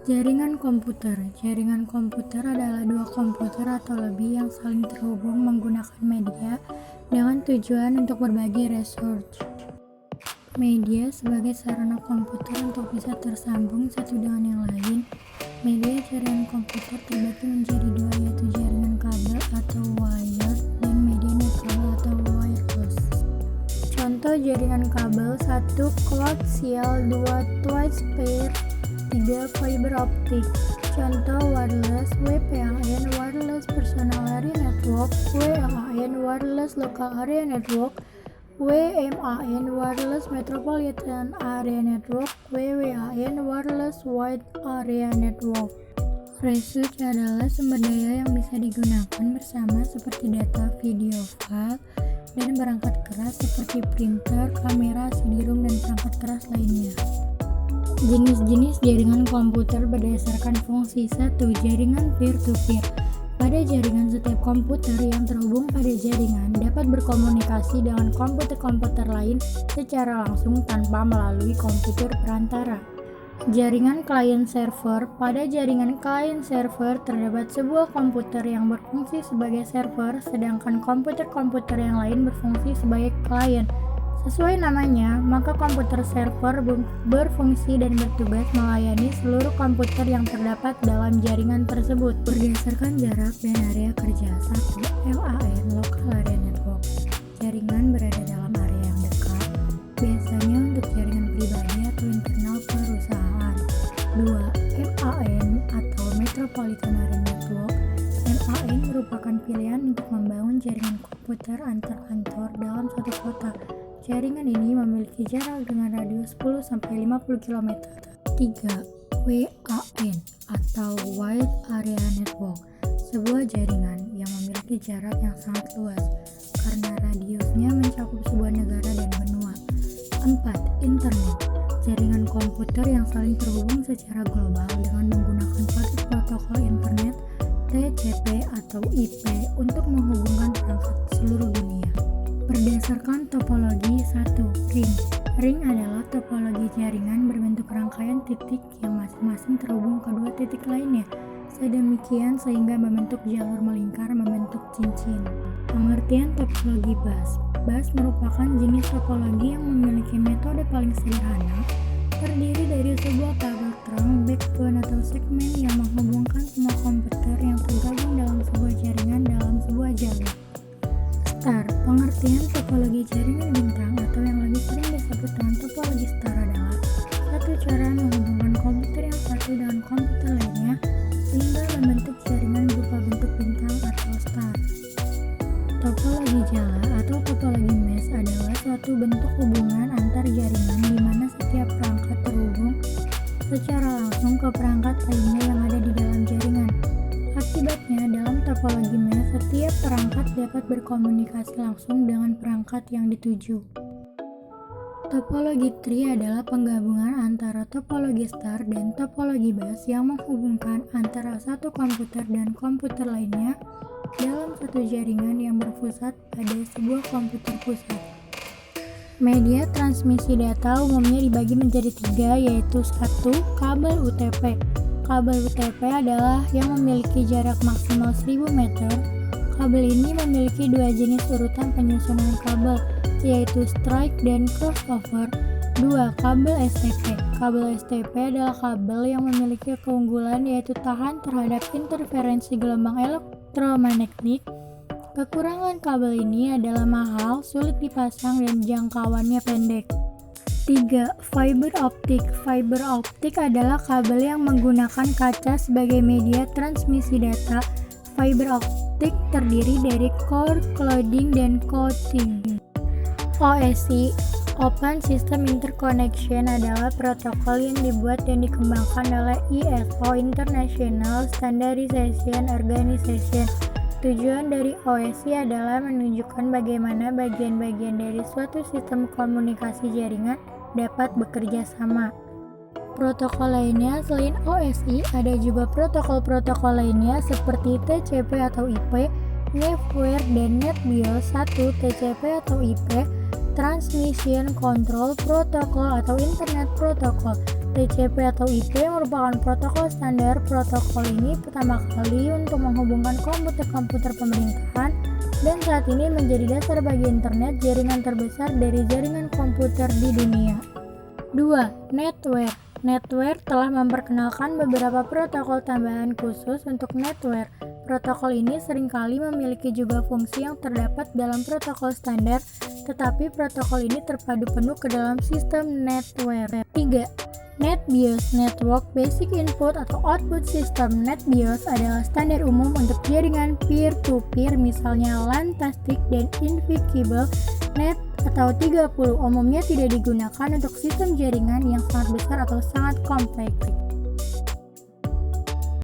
Jaringan komputer. Jaringan komputer adalah dua komputer atau lebih yang saling terhubung menggunakan media dengan tujuan untuk berbagi resource. Media sebagai sarana komputer untuk bisa tersambung satu dengan yang lain. Media jaringan komputer terbagi menjadi dua, yaitu jaringan kabel atau wired dan media non-kabel atau wireless. Contoh jaringan kabel: 1 coaxial, 2 twice pair, 3 fiber optic. Contoh wireless: WPAN wireless personal area network, WLAN wireless local area network, WMAN wireless metropolitan area network, WWAN wireless wide area network. Resource adalah sumber daya yang bisa digunakan bersama seperti data, video, file, dan perangkat keras seperti printer, kamera, CD-ROM, dan perangkat keras lainnya. Jenis-jenis jaringan komputer berdasarkan fungsi. 1. Jaringan peer-to-peer. Pada jaringan, setiap komputer yang terhubung pada jaringan dapat berkomunikasi dengan komputer-komputer lain secara langsung tanpa melalui komputer perantara. Jaringan client-server. Pada jaringan client-server terdapat sebuah komputer yang berfungsi sebagai server, sedangkan komputer-komputer yang lain berfungsi sebagai klien. Sesuai namanya, maka komputer server berfungsi dan bertugas melayani seluruh komputer yang terdapat dalam jaringan tersebut berdasarkan jarak dan area kerja. 1. LAN local area network. Jaringan berada dalam area yang dekat, biasanya untuk jaringan pribadi atau internal perusahaan. 2. MAN atau metropolitan area network. MAN merupakan pilihan untuk membangun jaringan komputer antar kantor dalam suatu kota. Jaringan ini memiliki jarak dengan radius 10-50 km. 3. WAN atau Wide Area Network. Sebuah jaringan yang memiliki jarak yang sangat luas karena radiusnya mencakup sebuah negara dan benua. 4. Internet. Jaringan komputer yang saling terhubung secara global dengan menggunakan paket protokol internet TCP atau IP untuk menghubungkan perangkat seluruh dunia. Berdasarkan topologi. 1. Ring. Ring adalah topologi jaringan berbentuk rangkaian titik yang masing-masing terhubung ke dua titik lainnya, sedemikian sehingga membentuk jalur melingkar membentuk cincin. Pengertian topologi bus. Bus merupakan jenis topologi yang memiliki metode paling sederhana, terdiri dari sebuah kabel terang, backbone atau segmen yang menghubungkan semua komputer yang tergabung dalam sebuah jaringan dalam sebuah jalur. Star. Pengertian topologi jaringan bintang atau yang lebih sering disebut dengan topologi star adalah satu cara menghubungkan komputer yang satu dengan komputer lainnya sehingga membentuk jaringan berupa bentuk bintang atau star. Topologi jala atau topologi mesh adalah suatu bentuk hubungan antar jaringan di mana setiap perangkat terhubung secara langsung ke perangkat lainnya yang ada di dalam jaringan. Akibatnya, dalam topologi mesh, setiap perangkat dapat berkomunikasi langsung dengan perangkat yang dituju. Topologi tree adalah penggabungan antara topologi star dan topologi bus yang menghubungkan antara satu komputer dan komputer lainnya dalam satu jaringan yang berpusat pada sebuah komputer pusat. Media transmisi data umumnya dibagi menjadi 3, yaitu 1. Kabel UTP. Kabel UTP adalah yang memiliki jarak maksimal 1000 meter. Kabel ini memiliki dua jenis urutan penyusunan kabel, yaitu strike dan crossover. 2. Kabel STP. Kabel STP adalah kabel yang memiliki keunggulan yaitu tahan terhadap interferensi gelombang elektromagnetik. Kekurangan kabel ini adalah mahal, sulit dipasang, dan jangkauannya pendek. 3. Fiber optic. Fiber optic adalah kabel yang menggunakan kaca sebagai media transmisi data. Fiber optic terdiri dari core, clouding, dan coating. OSI Open System Interconnection adalah protokol yang dibuat dan dikembangkan oleh ISO International Standardization Organization. Tujuan dari OSI adalah menunjukkan bagaimana bagian-bagian dari suatu sistem komunikasi jaringan dapat bekerja sama. Protokol lainnya selain OSI, ada juga protokol-protokol lainnya seperti TCP atau IP, NetWare, dan NetBIOS. 1. TCP atau IP, Transmission Control Protocol atau Internet Protocol. TCP atau IP merupakan protokol standar. Protokol ini pertama kali untuk menghubungkan komputer-komputer pemerintahan dan saat ini menjadi dasar bagi internet, jaringan terbesar dari jaringan komputer di dunia. 2. Netware. Netware telah memperkenalkan beberapa protokol tambahan khusus untuk netware. Protokol ini seringkali memiliki juga fungsi yang terdapat dalam protokol standar, tetapi protokol ini terpadu penuh ke dalam sistem netware. 3. NetBIOS Network Basic Input atau Output System. NetBIOS adalah standar umum untuk jaringan peer-to-peer, misalnya LAN, tastic, dan invisible net atau 30. Umumnya tidak digunakan untuk sistem jaringan yang sangat besar atau sangat kompleks.